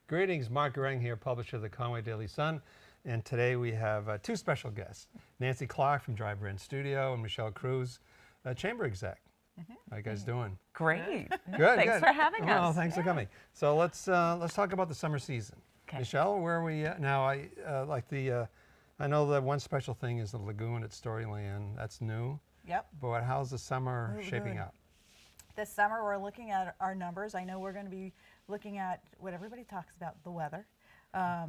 Greetings, Mark Garang here, publisher of the Conway Daily Sun. And today we have two special guests, Nancy Clark from Dry Brand Studio and Michelle Cruz, chamber exec. How you guys doing? Great. Good. Thanks for having us. Well, thanks for coming. So let's talk about the summer season. Okay. Michelle, where are we at now? I know the one special thing is the lagoon at Storyland. That's new. Yep. But how's the summer shaping up? This summer we're looking at our numbers. I know we're going to be looking at what everybody talks about, the weather.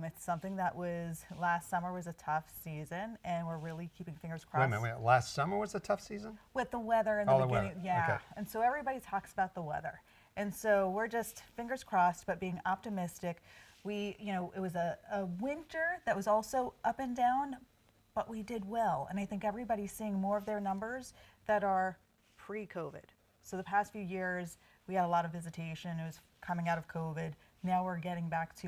It's something that was, last summer was a tough season, and we're really keeping fingers crossed. Wait a minute, last summer was a tough season? With the weather in the beginning, yeah. Okay. And so everybody talks about the weather. And so we're just fingers crossed, but being optimistic. It was a winter that was also up and down, but we did well. And I think everybody's seeing more of their numbers that are pre-COVID. So the past few years, we had a lot of visitation. It was coming out of COVID. Now we're getting back to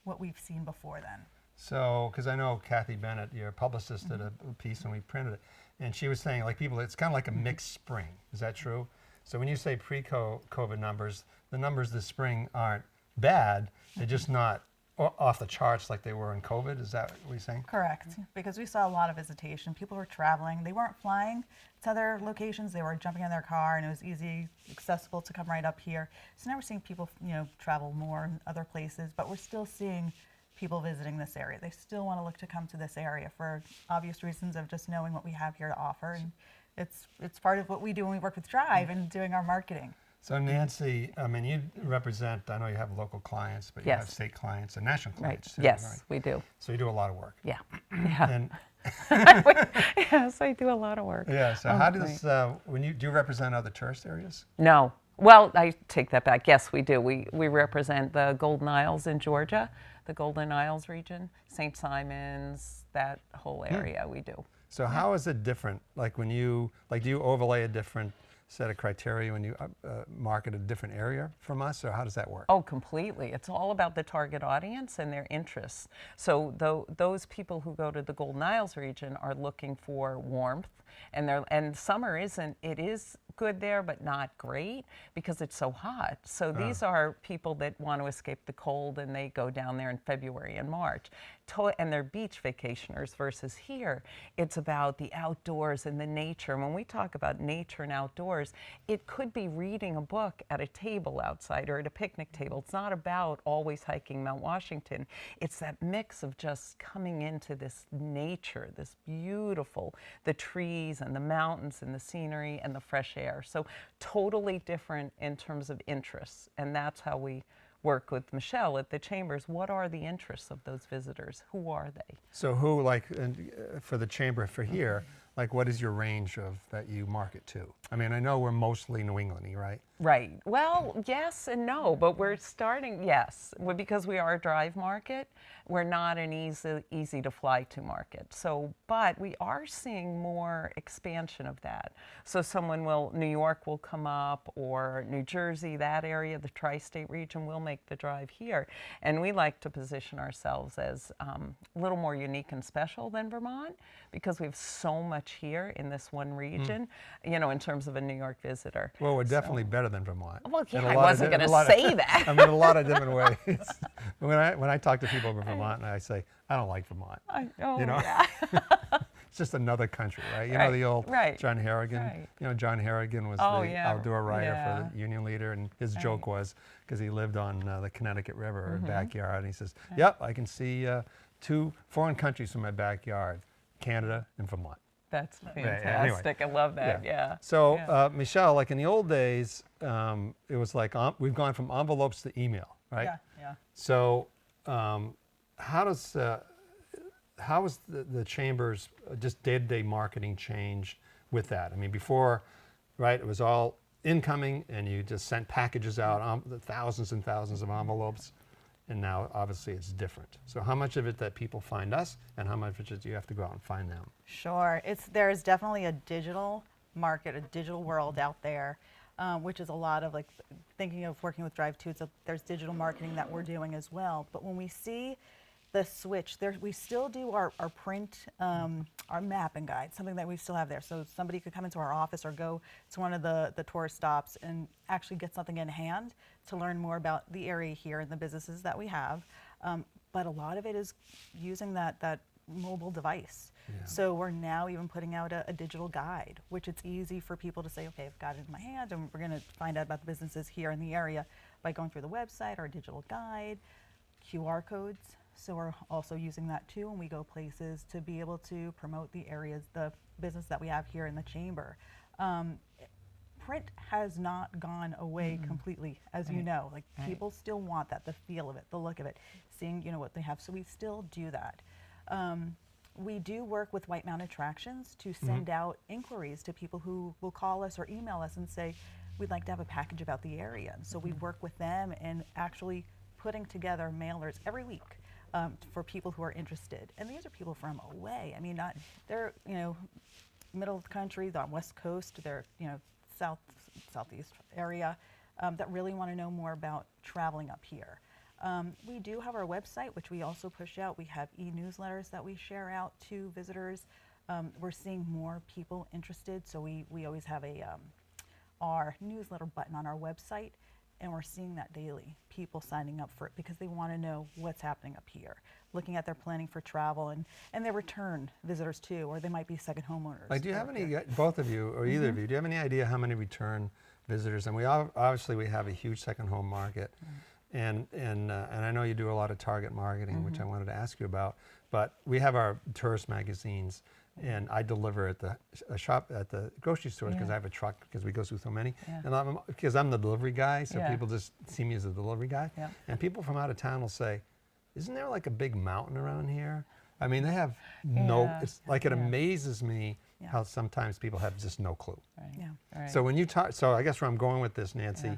what we've seen before then. So, because I know Kathy Bennett, your publicist, did a piece and we printed it, and she was saying, like, people, it's kind of like a mixed spring. Is that true? So when you say pre-COVID numbers, the numbers this spring aren't bad. They're just not off the charts like they were in COVID. Is that what you're saying? Correct, because we saw a lot of visitation. People were traveling. They weren't flying to other locations. They were jumping in their car, and it was easy, accessible to come right up here. So now we're seeing people, travel more in other places, but we're still seeing people visiting this area. They still want to look to come to this area for obvious reasons of just knowing what we have here to offer, and it's part of what we do when we work with Drive and doing our marketing. So Nancy, I mean, you represent, I know you have local clients, but you have state clients and national clients too, Yes, right? we do. So you do a lot of work. Yeah. And Yes, I do a lot of work. yeah, so how does, do you represent other tourist areas? No. Well, I take that back. Yes, we do. We represent the Golden Isles in Georgia, the Golden Isles region, St. Simons, that whole area we do. So how is it different? Like when do you overlay a different set of criteria when you market a different area from us, or how does that work? Oh, completely. It's all about the target audience and their interests. So those people who go to the Golden Isles region are looking for warmth, and summer is good there, but not great because it's so hot. So these are people that want to escape the cold, and they go down there in February and March. And they're beach vacationers versus here, it's about the outdoors and the nature. And when we talk about nature and outdoors, it could be reading a book at a table outside or at a picnic table. It's not about always hiking Mount Washington. It's that mix of just coming into this nature, this beautiful, the trees and the mountains and the scenery and the fresh air. So totally different in terms of interests. And that's how we work with Michelle at the Chambers. What are the interests of those visitors? Who are they? So for the Chamber for here, what is your range of that you market to? I mean, I know we're mostly New England-y, right? Right. Well, yes and no, but we're starting, yes, because we are a drive market. We're not an easy to fly to market. So, but we are seeing more expansion of that. So New York will come up, or New Jersey, that area, the tri-state region will make the drive here. And we like to position ourselves as a little more unique and special than Vermont, because we have so much here in this one region, in terms of a New York visitor. Well, we're definitely better than Vermont. Well, yeah, I wasn't going to say that. I mean, a lot of different ways. When I talk to people about Vermont, and I say, I don't like Vermont. Yeah. It's just another country, right? You know the old John Harrigan? Right. John Harrigan was the outdoor writer for the Union leader, and his joke was, because he lived on the Connecticut River backyard, and he says, yep, I can see 2 foreign countries from my backyard, Canada and Vermont. That's fantastic. Anyway, I love that. Yeah. So, Michelle, like in the old days, it was like we've gone from envelopes to email, right? Yeah. So, how has the Chamber's just day-to-day marketing changed with that? I mean, before, right, it was all incoming, and you just sent packages out, thousands and thousands of envelopes. And now, obviously, it's different. So how much of it that people find us, and how much of it do you have to go out and find them? Sure. There's definitely a digital market, a digital world out there, which is a lot of, thinking of working with Drive too, there's digital marketing that we're doing as well. But when we see the switch. There, we still do our print, our map and guide, something that we still have there. So somebody could come into our office or go to one of the tourist stops and actually get something in hand to learn more about the area here and the businesses that we have. But a lot of it is using that mobile device. Yeah. So we're now even putting out a digital guide, which it's easy for people to say, okay, I've got it in my hand and we're going to find out about the businesses here in the area by going through the website, our digital guide, QR codes. So we're also using that too when we go places to be able to promote the areas, the business that we have here in the chamber. Print has not gone away completely, as you know. Like people still want that, the feel of it, the look of it, seeing what they have. So we still do that. We do work with White Mountain Attractions to send out inquiries to people who will call us or email us and say, we'd like to have a package about the area. And so we work with them and actually putting together mailers every week for people who are interested. And these are people from away. I mean, they're, middle of the country, the West Coast, they're, southeast area that really want to know more about traveling up here. We do have our website, which we also push out. We have e-newsletters that we share out to visitors. We're seeing more people interested, so we always have our newsletter button on our website, and we're seeing that daily, people signing up for it because they want to know what's happening up here, looking at their planning for travel and their return visitors too, or they might be second homeowners. Like, do you have any, both of you or either of you, do you have any idea how many return visitors? And we obviously we have a huge second home market. And I know you do a lot of target marketing, which I wanted to ask you about. But we have our tourist magazines, and I deliver at the shop at the grocery stores because I have a truck because we go through so many. And because I'm the delivery guy, so people just see me as a delivery guy. And people from out of town will say, "Isn't there like a big mountain around here?" I mean, they have it's like it amazes me how sometimes people have just no clue. So when you talk, so I guess where I'm going with this, Nancy.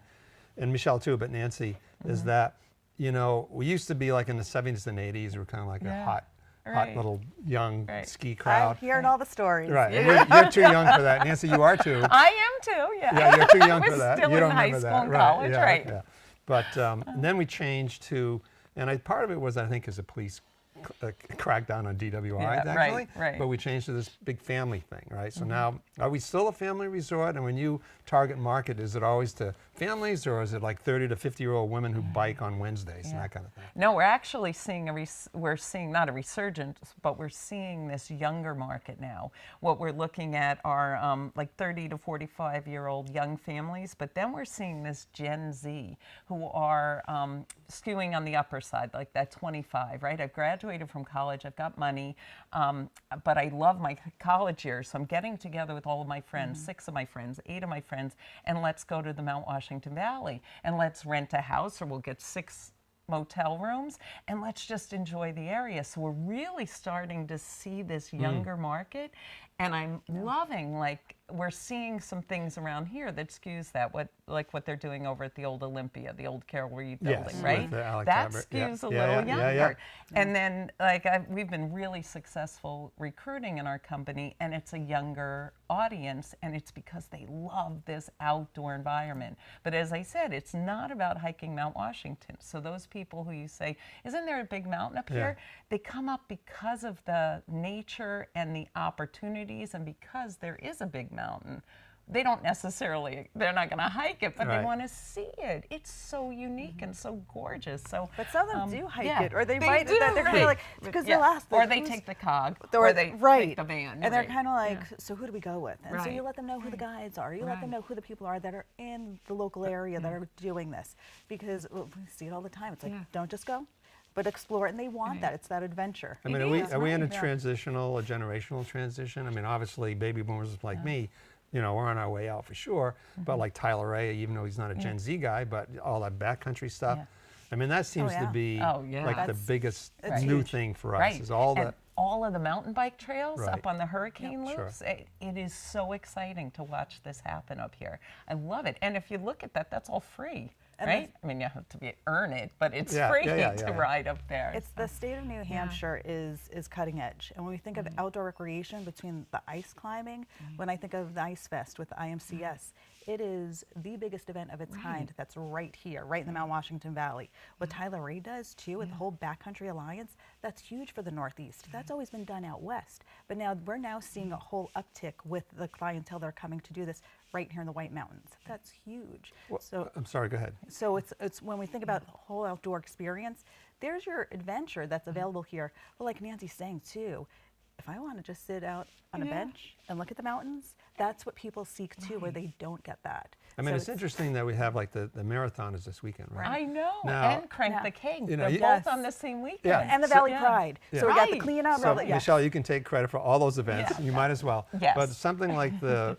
And Michelle too, but Nancy, is that, we used to be like in the 70s and 80s, we were kind of like a hot little young ski crowd. I'm hearing all the stories. Right, and you're too young for that. Nancy, you are too. I am too, Yeah, you're too young for that. Still You don't in high remember school that. and college, right. Yeah. But then we changed to, and part of it was, I think, as a police crackdown on DWIs, actually. Right. But we changed to this big family thing, right? So now, are we still a family resort? And when you target market, is it always to families, or is it like 30 to 50-year-old women who bike on Wednesdays and that kind of thing? No, we're actually seeing we're seeing not a resurgence, but we're seeing this younger market now. What we're looking at are like 30 to 45-year-old young families, but then we're seeing this Gen Z who are skewing on the upper side, like that 25, right? I've graduated from college, I've got money, but I love my college years, so I'm getting together with all of my friends, 6 of my friends, 8 of my friends, and let's go to the Mount Washington Valley, and let's rent a house, or we'll get 6 motel rooms, and let's just enjoy the area. So we're really starting to see this younger market, and I'm loving, like, we're seeing some things around here that skews that, like what they're doing over at the old Olympia, the old Carol Reed building, right? That skews a little younger. And then, like, we've been really successful recruiting in our company, and it's a younger audience, and it's because they love this outdoor environment. But as I said, it's not about hiking Mount Washington. So those people who you say, isn't there a big mountain up here? They come up because of the nature and the opportunities, and because there is a big mountain. They don't necessarily, they're not going to hike it, but they want to see it. It's so unique and so gorgeous. So, but some of them do hike it, or they might. They're kind of like, because they'll ask, or they take the cog, or they take the van, and they're kind of like, so who do we go with? And so you let them know who the guides are. You let them know who the people are that are in the local area that are doing this, because we see it all the time. It's like, don't just go, but explore, and they want that. It's that adventure. I mean, are we in a generational transition? I mean, obviously, baby boomers like me, we're on our way out for sure. But like Tyler Ray, even though he's not a Gen Z guy, but all that backcountry stuff. I mean, that seems to be like the biggest new thing for us. Is all the all of the mountain bike trails up on the hurricane loops. It is so exciting to watch this happen up here. I love it. And if you look at that, that's all free. Right? I mean, you have to earn it, but it's free to ride up there. It's the state of New Hampshire is cutting edge. And when we think of outdoor recreation between the ice climbing, when I think of the Ice Fest with the IMCS, It is the biggest event of its kind that's right here, right in the Mount Washington Valley. What Tyler Ray does too with the whole Backcountry Alliance, that's huge for the Northeast. That's always been done out west. But now we're now seeing a whole uptick with the clientele that are coming to do this right here in the White Mountains. That's huge. Well, So I'm sorry, go ahead. so it's when we think about the whole outdoor experience, there's your adventure that's available here. But like Nancy's saying too, if I want to just sit out on a bench and look at the mountains, that's what people seek too, where they don't get that. I mean, So it's interesting that we have like the marathon is this weekend, right? I know, Now- and Crank the King. You know, They're you- both Yes. on the same weekend. Yeah. And the So- Valley Yeah. Pride. Yeah. So we got the Right. cleanup. So, yes. Michelle, you can take credit for all those events. Yeah. You might as well. Yes. But something like the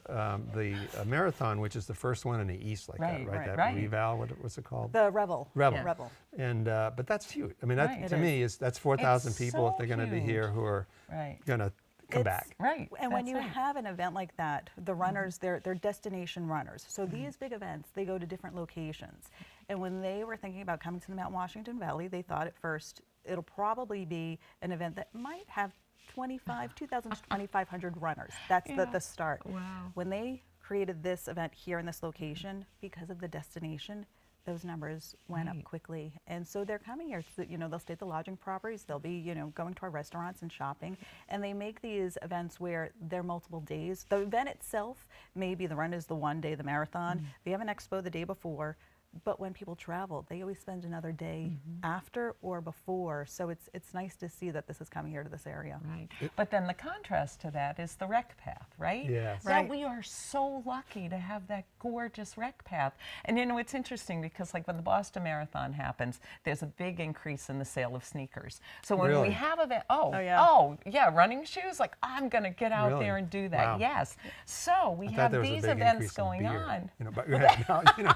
marathon, which is the first one in the East, like Right, that, right? right, That right. Reval, what's it called? The Revel. Rebel. Revel. And but that's huge. I mean, that Right. to It me that's 4,000 It's people if so they're going to be here huge. who are Right. going to come It's- back. Right. And when that's you it. have an event like that, the runners, they're destination runners. So these big events, they go to different locations. And when they were thinking about coming to the Mount Washington Valley, they thought at first it'll probably be an event that might have 2,000 to 2,500 runners. That's the start. Wow. When they created this event here in this location, because of the destination, those numbers went Right. up quickly. And so they're coming here, so, they'll stay at the lodging properties, they'll be, going to our restaurants and shopping, and they make these events where they're multiple days. The event itself, maybe the run is the one day, the marathon, they have an expo the day before, but when people travel, they always spend another day after or before. So it's nice to see that this is coming here to this area. Right. But then the contrast to that is the rec path, right? Yes. That Right. we are so lucky to have that gorgeous rec path. And it's interesting because like when the Boston Marathon happens, there's a big increase in the sale of sneakers. So when Really? we have event, yeah. running shoes, like I'm going to get out Really? there and do that. Wow. Yes. So we I thought have there was a these big events increase in going beer, on. But go ahead. No,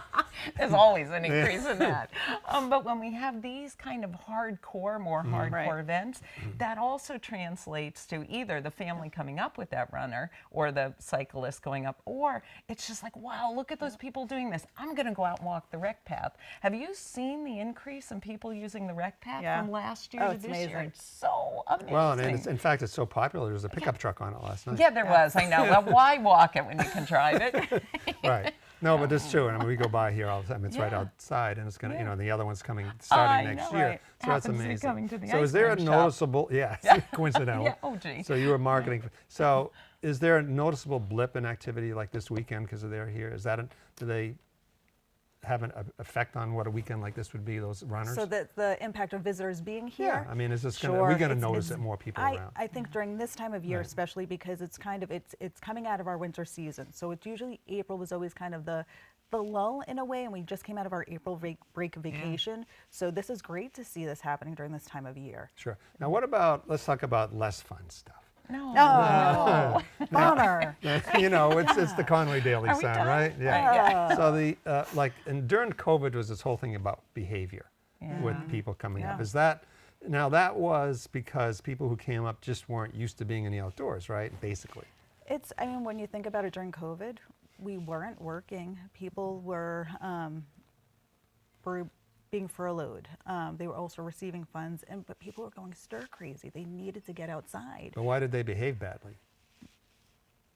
There's always an increase in that. But when we have these kind of hardcore, more hardcore Right. events, that also translates to either the family coming up with that runner or the cyclist going up, or it's just like, wow, look at those people doing this. I'm going to go out and walk the rec path. Have you seen the increase in people using the rec path Yeah. from last year Oh, to it's this year? amazing. It's so amazing. well, and in fact, it's so popular. There was a pickup truck on it last night. yeah, there was. I know. Well, why walk it when you can drive it? Right. No, but it's true. I mean, we go by here all the time. It's right Yeah. outside, and it's going to, Yeah. the other one's coming starting I next know. year. Right. So that's Happens to be amazing. coming to the So ice is there a cream shop. noticeable, coincidental. Yeah, oh, gee. So you were marketing. So is there a noticeable blip in activity like this weekend because they're here? Is that, do they have an effect on what a weekend like this would be, those runners? So the impact of visitors being here. Yeah, I mean, is this going to, Sure, we're going to it's- notice it's- it more people I, around? I think during this time of year, Right. especially because it's it's coming out of our winter season. So it's usually April was always kind of the lull in a way, and we just came out of our April break of vacation. So this is great to see this happening during this time of year. Sure. Now, what about, let's talk about less fun stuff. No. No, bummer. It's the Conway Daily Are we Sun, done? right? Right, yeah. So and during COVID was this whole thing about behavior with people coming up. Yeah. Is that, now that was because people who came up just weren't used to being in the outdoors, right? Basically. I mean, when you think about it during COVID, we weren't working. People were being furloughed. They were also receiving funds, but people were going stir crazy. They needed to get outside. But why did they behave badly?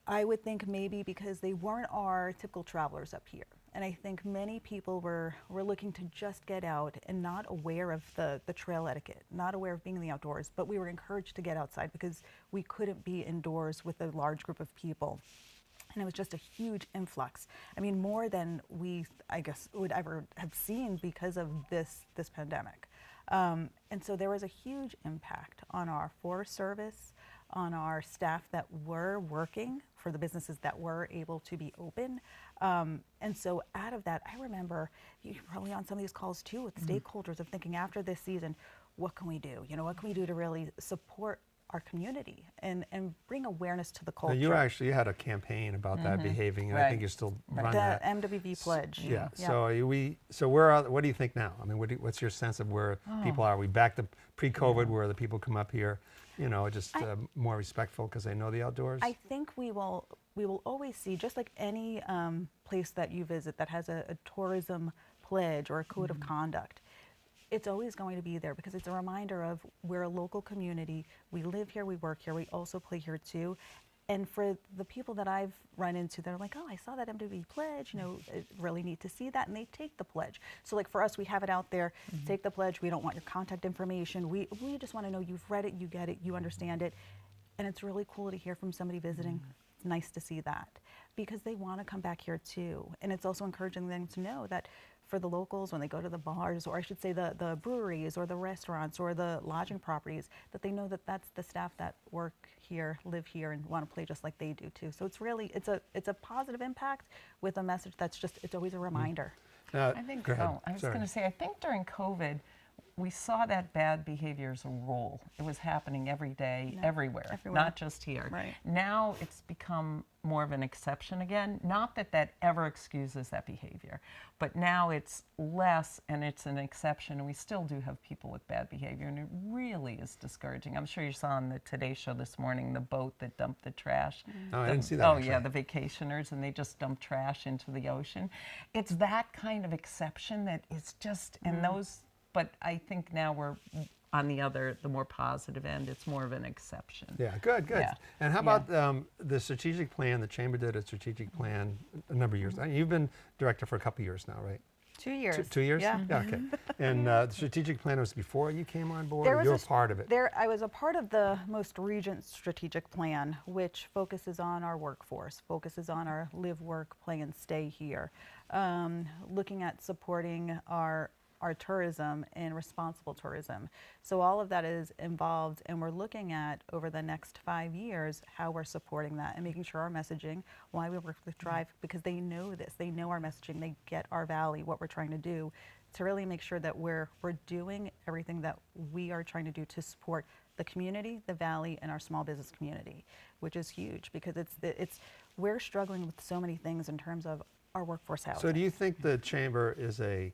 I would think maybe because they weren't our typical travelers up here. And I think many people were looking to just get out and not aware of the trail etiquette, not aware of being in the outdoors, but we were encouraged to get outside because we couldn't be indoors with a large group of people. And it was just a huge influx. I mean, more than we, I guess, would ever have seen because of this pandemic. And so there was a huge impact on our Forest Service, on our staff that were working for the businesses that were able to be open. And so out of that, I remember you're probably on some of these calls too with stakeholders of thinking after this season, what can we do? What can we do to really support our community and bring awareness to the Now, culture? you actually had a campaign about that behaving, and I Right. think you still Right. run The that. MWV pledge. Yeah. So what do you think now? I mean, what's your sense of where people are? Are we back to pre-COVID, where the people come up here, just more respectful because they know the outdoors? I think we will always see, just like any place that you visit that has a tourism pledge or a code of conduct, it's always going to be there because it's a reminder of we're a local community. We live here, we work here, we also play here too. And for the people that I've run into, they're like, oh, I saw that MWV pledge, you know, really need to see that, and they take the pledge. So like for us, we have it out there, take the pledge, we don't want your contact information, we just want to know you've read it, you get it, you understand it. And it's really cool to hear from somebody visiting. It's nice to see that because they want to come back here too. And it's also encouraging them to know that for the locals, when they go to the bars, or I should say the breweries or the restaurants or the lodging properties, that they know that that's the staff that work here, live here, and want to play just like they do too. So it's really, it's a positive impact with a message that's just, it's always a reminder. I think, I was going to say, I think during COVID, we saw that bad behavior as a rule. It was happening every day, everywhere, not just here. Right. Now it's become more of an exception again. Not that that ever excuses that behavior, but now it's less and it's an exception. And we still do have people with bad behavior, and it really is discouraging. I'm sure you saw on the Today Show this morning the boat that dumped the trash. Oh, I didn't see that. Oh, actually. yeah, the vacationers, and they just dump trash into the ocean. It's that kind of exception that is just, and those. But I think now we're on the more positive end. It's more of an exception. Yeah, good. Yeah. And how about the strategic plan? The Chamber did a strategic plan a number of years. You've been director for a couple of years now, right? 2 years. 2 years? Yeah. Okay. And the strategic plan was before you came on board, or you were part of it? I was a part of the most recent strategic plan, which focuses on our workforce, focuses on our live, work, play, and stay here, looking at supporting our tourism and responsible tourism. So all of that is involved, and we're looking at over the next 5 years how we're supporting that and making sure our messaging, why we work with Drive, because they know this, they know our messaging, they get our valley, what we're trying to do, to really make sure that we're doing everything that we are trying to do to support the community, the valley, and our small business community, which is huge because we're struggling with so many things in terms of our workforce housing. So do you think the Chamber is a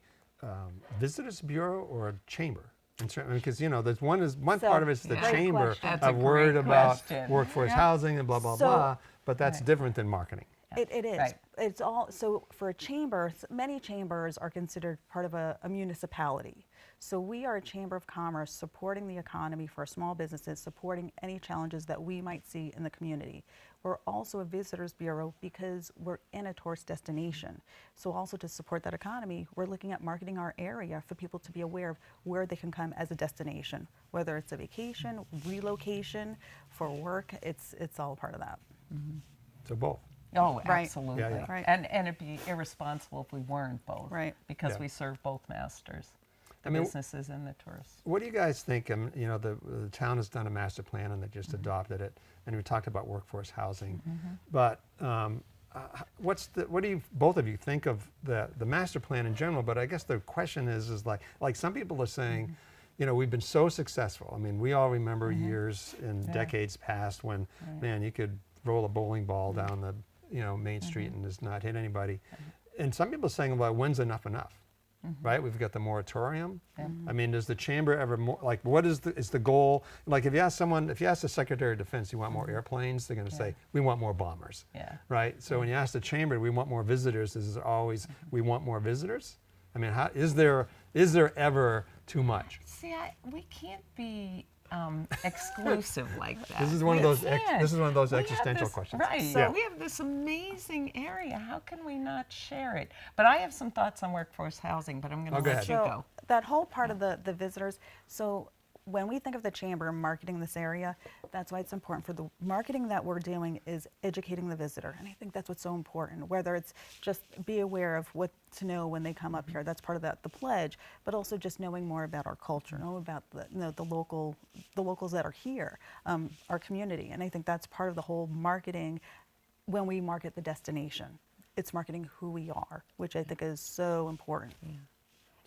visitors bureau or a chamber? Because there's one part of it's the chamber of worried about workforce housing and blah blah blah, but that's different than marketing. It is. Right. It's all so for a chamber. Many chambers are considered part of a municipality. So we are a chamber of commerce supporting the economy for small businesses, supporting any challenges that we might see in the community. We're also a visitors bureau because we're in a tourist destination. So also to support that economy, we're looking at marketing our area for people to be aware of where they can come as a destination, whether it's a vacation, relocation, for work. It's all part of that. So both. Oh, absolutely. Yeah. Right. And it'd be irresponsible if we weren't both. Right. Because we serve both masters, the businesses and the tourists. What do you guys think? The town has done a master plan and they just adopted it, and we talked about workforce housing. But what do you both of you think of the master plan in general? But I guess the question is like some people are saying, we've been so successful. I mean, we all remember years and decades past when, man, you could roll a bowling ball down the Main Street and just not hit anybody. And some people are saying, well, when's enough? Right? We've got the moratorium. I mean, does the chamber ever what is the goal? Like if you ask the Secretary of Defense, you want more airplanes, they're going to say, we want more bombers. Right? So when you ask the chamber, we want more visitors, this is always, we want more visitors? I mean, is there ever too much? See, we can't be exclusive like that. This is one of those existential questions. Right. So we have this amazing area. How can we not share it? But I have some thoughts on workforce housing, but I'm going to let you go. That whole part of the visitors, so when we think of the chamber marketing this area, that's why it's important. For the marketing that we're doing is educating the visitor. And I think that's what's so important, whether it's just be aware of what to know when they come up here. That's part of the pledge, but also just knowing more about our culture, know about the locals that are here, our community. And I think that's part of the whole marketing when we market the destination. It's marketing who we are, which I think is so important.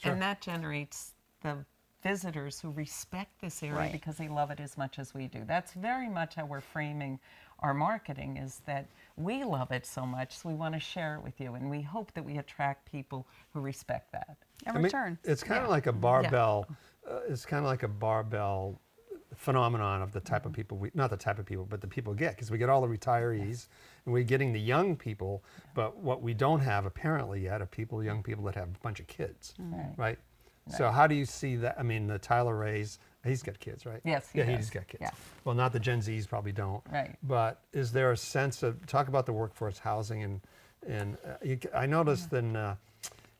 Sure. And that generates the visitors who respect this area because they love it as much as we do. That's very much how we're framing our marketing, is that we love it so much, so we want to share it with you, and we hope that we attract people who respect that. In return. It's kind of like a barbell. It's kind of like a barbell phenomenon of the type of people not the type of people, but the people get, because we get all the retirees and we're getting the young people, but what we don't have apparently yet are young people that have a bunch of kids, right? So how do you see that? I mean, the Tyler Ray's, he's got kids, right? Yes, he yeah, does. he's got kids. Yeah. Well, not the Gen Zs probably don't. Right. But is there a sense of, talk about the workforce housing and I noticed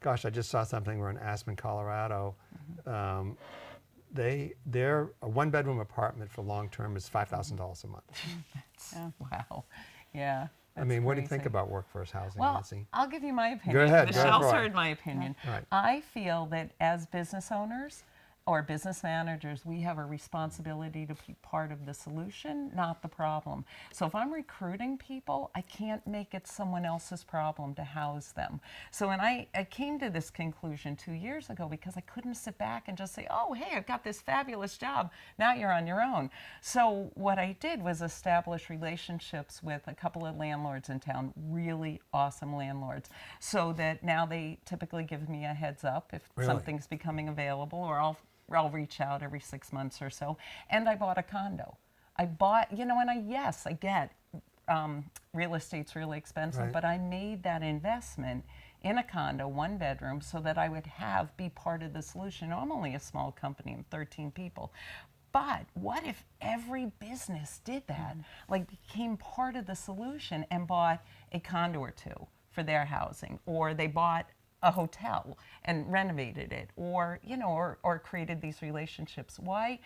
gosh, I just saw something where in Aspen, Colorado, their a 1-bedroom apartment for long-term is $5,000 a month. Wow. Yeah. I mean, what do you crazy. think about workforce housing, Well, Nancy? I'll give you my opinion. Go ahead. Michelle's heard my opinion. Right. I feel that as business owners or business managers, we have a responsibility to be part of the solution, not the problem. So if I'm recruiting people, I can't make it someone else's problem to house them. So when I came to this conclusion 2 years ago because I couldn't sit back and just say, oh, hey, I've got this fabulous job. Now you're on your own. So what I did was establish relationships with a couple of landlords in town, really awesome landlords, so that now they typically give me a heads up if something's becoming available, or I'll reach out every 6 months or so. And I bought a condo. I bought, and I get real estate's really expensive, but I made that investment in a condo, 1 bedroom, so that I would be part of the solution. I'm only a small company, I'm 13 people. But what if every business did that, like became part of the solution and bought a condo or 2 for their housing, or they bought a hotel and renovated it, or or created these relationships? Why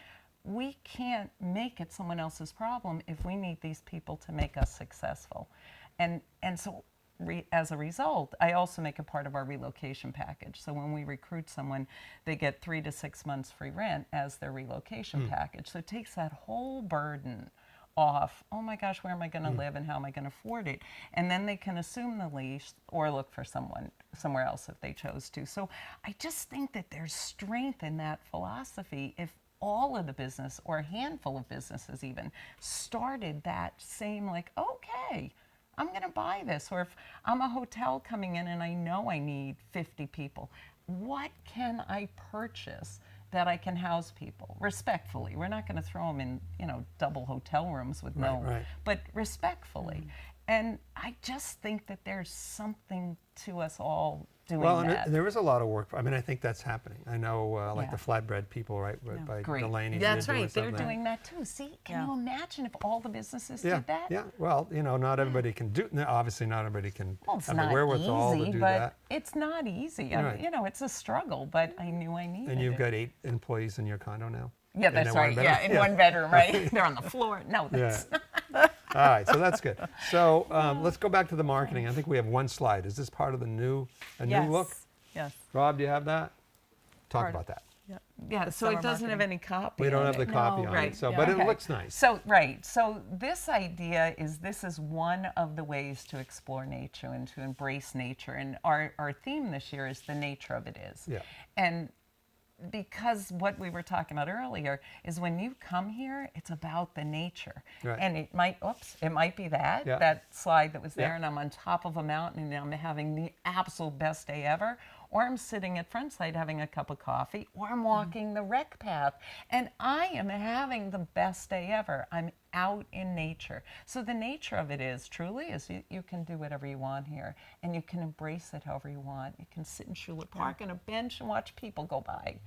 we can't make it someone else's problem if we need these people to make us successful? And so as a result, I also make a part of our relocation package. So when we recruit someone, they get 3 to 6 months free rent as their relocation package. So it takes that whole burden off. Oh my gosh, where am I going to live and how am I going to afford it? And then they can assume the lease or look for somewhere else if they chose to. So I just think that there's strength in that philosophy if all of the business, or a handful of businesses even, started that same, like, okay, I'm going to buy this. Or if I'm a hotel coming in and I know I need 50 people, what can I purchase that I can house people respectfully? We're not going to throw them in, double hotel rooms with but respectfully. And I just think that there's something to us all doing that. And there is a lot of work. I mean, I think that's happening. I know, like the flatbread people, right, by Delaney. That's right. They're doing that too. See, can you imagine if all the businesses did that? Yeah. Well, not everybody can do. Obviously, not everybody can have the wherewithal to do that. It's not easy. It's a struggle. But I knew I needed it. And you've got 8 employees in your condo now. Yeah, that's right. Yeah, in 1 bedroom, right? They're on the floor. No, that's not. All right, so that's good. So let's go back to the marketing. I think we have 1 slide. Is this part of the new look? Yes. Rob, do you have that? Talk about that. Yeah, so it doesn't have any copy. We don't have the copy on it. So, but it looks nice. So So this idea is one of the ways to explore nature and to embrace nature. And our theme this year is the nature of it is. Yeah. And because what we were talking about earlier is when you come here, it's about the nature. Right. And it might be that slide that was there, and I'm on top of a mountain and I'm having the absolute best day ever, or I'm sitting at Frontside having a cup of coffee, or I'm walking the rec path and I am having the best day ever. I'm out in nature. So the nature of it is you can do whatever you want here, and you can embrace it however you want. You can sit in Schuler Park on a bench and watch people go by.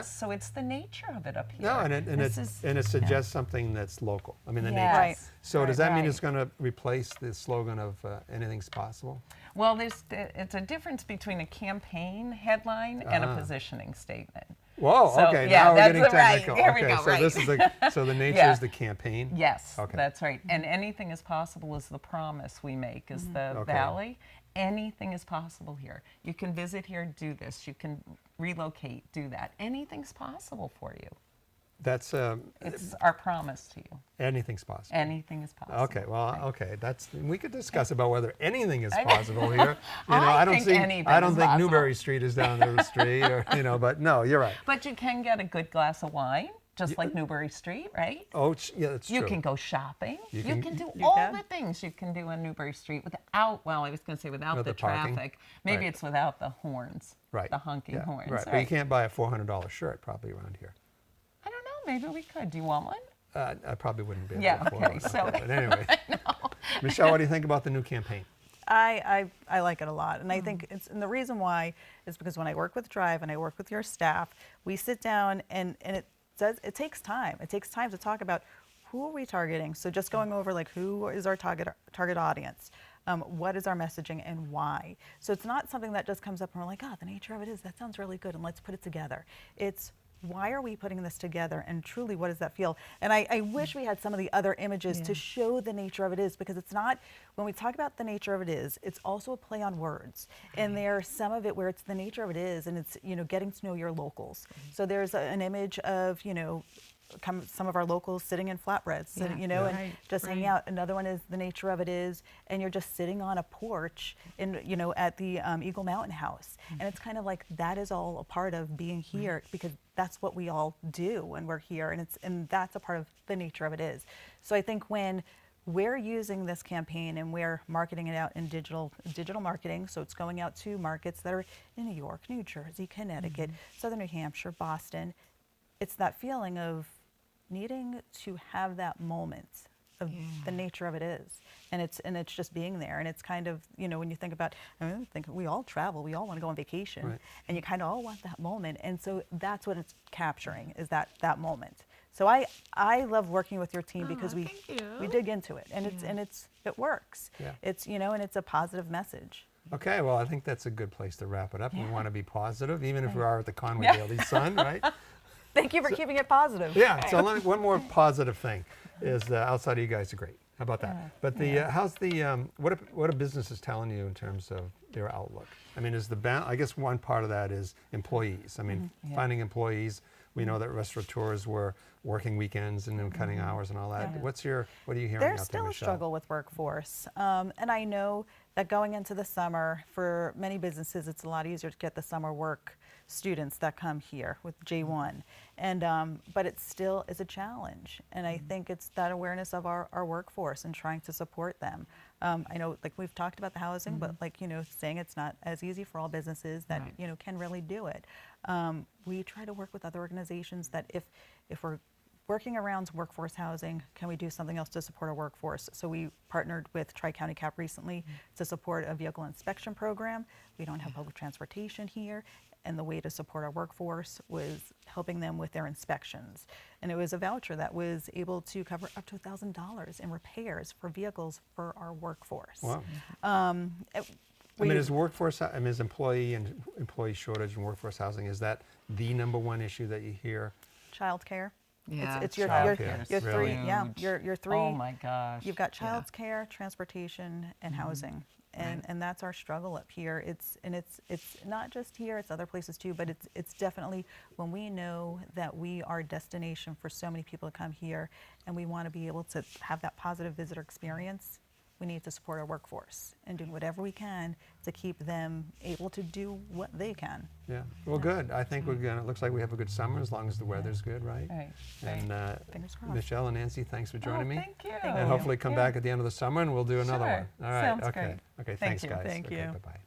So it's the nature of it up here. No, and it suggests something that's local. I mean, the nature. Right. So does that mean it's going to replace the slogan of anything's possible? Well, it's a difference between a campaign headline and a positioning statement. Whoa, So, okay, yeah, now we're that's getting right. technical. Here we Okay, go, so right. this is so the nature is the campaign? Yes, Okay. that's right. And anything is possible is the promise we make, is the valley. Anything is possible here. You can visit here, do this. You can relocate, do that. Anything's possible for you. That's It's our promise to you. anything's possible. Anything is possible. Okay, well, Right. okay, we could discuss about whether anything is possible here. I don't think think anything I don't is think possible. Newberry Street is down the street, or but no, you're right. But you can get a good glass of wine, just like Newberry Street, right? Oh, yeah, that's true. You can go shopping. You can- can do You all can. the things you can do on Newberry Street without, I was going to say without Without the the parking. traffic. Maybe Right. it's without the horns, Right. the honking Yeah, horns. Right, but you can't buy a $400 shirt probably around here. I don't know. Maybe we could. Do you want one? I probably wouldn't be able Yeah, to afford okay, one. so- But anyway. Michelle, what do you think about the new campaign? I like it a lot, and I think and the reason why is because when I work with Drive and I work with your staff, we sit down and it takes time. It takes time to talk about who are we targeting. So just going over like who is our target audience, what is our messaging and why. So it's not something that just comes up and we're like, oh, the nature of it is that sounds really good and let's put it together. It's why are we putting this together, and truly what does that feel? And I wish we had some of the other images to show the nature of it is, because it's not, when we talk about the nature of it is, it's also a play on words. And there's some of it where it's the nature of it is, and it's, you know, getting to know your locals. So there's an image of, you know, some of our locals sitting in flatbreads, you know, and just hanging out. Another one is the nature of it is, and you're just sitting on a porch in, you know, at the Eagle Mountain House. And it's kind of like that is all a part of being here, because that's what we all do when we're here, and that's a part of the nature of it is. So I think when we're using this campaign and we're marketing it out in digital marketing, so it's going out to markets that are in New York, New Jersey, Connecticut, Southern New Hampshire, Boston, it's that feeling of needing to have that moment of the nature of it is, and it's just being there. And it's kind of, you know, when you think about, I mean, think we all travel, we all want to go on vacation, and you kind of all want that moment, and so that's what it's capturing, is that moment. So I love working with your team because we dig into it, and it works. It's, you know, and it's a positive message. Okay, well, I think that's a good place to wrap it up. We want to be positive, even if we are at the Conway Daily Sun, right? Thank you for keeping it positive. Yeah, so one more positive thing is outside of you guys are great. How about that? But how's the, what are businesses telling you in terms of their outlook? I mean, I guess one part of that is employees. I mean, finding employees. We know that restaurateurs were working weekends and cutting hours and all that. What are you hearing out there, There's still a Michelle? struggle with workforce. And I know that going into the summer, for many businesses, it's a lot easier to get the summer work students that come here with J1. And but it still is a challenge. And I think it's that awareness of our workforce and trying to support them. I know, like we've talked about the housing, but like, you know, saying it's not as easy for all businesses that, you know, can really do it. We try to work with other organizations that if we're working around workforce housing, can we do something else to support our workforce? So we partnered with Tri-County CAP recently to support a vehicle inspection program. We don't have public transportation here, and the way to support our workforce was helping them with their inspections. And it was a voucher that was able to cover up to $1,000 in repairs for vehicles for our workforce. Wow. I mean, is employee shortage and workforce housing, is that the #1 issue that you hear? Childcare. Yeah, it's your three. Yeah, your three. Oh my gosh. You've got childcare, transportation, and housing, and that's our struggle up here. It's not just here; it's other places too. But it's definitely when we know that we are a destination for so many people to come here, and we want to be able to have that positive visitor experience. We need to support our workforce and do whatever we can to keep them able to do what they can. Yeah, well, good. I think we're gonna. It looks like we have a good summer as long as the weather's good, right? And Fingers crossed. Michelle and Nancy, thanks for joining me. Thank you. And hopefully come back at the end of the summer and we'll do another one. All right. Sounds okay. great. Okay. Thank Thanks, you. guys. Thank Okay, you. bye-bye.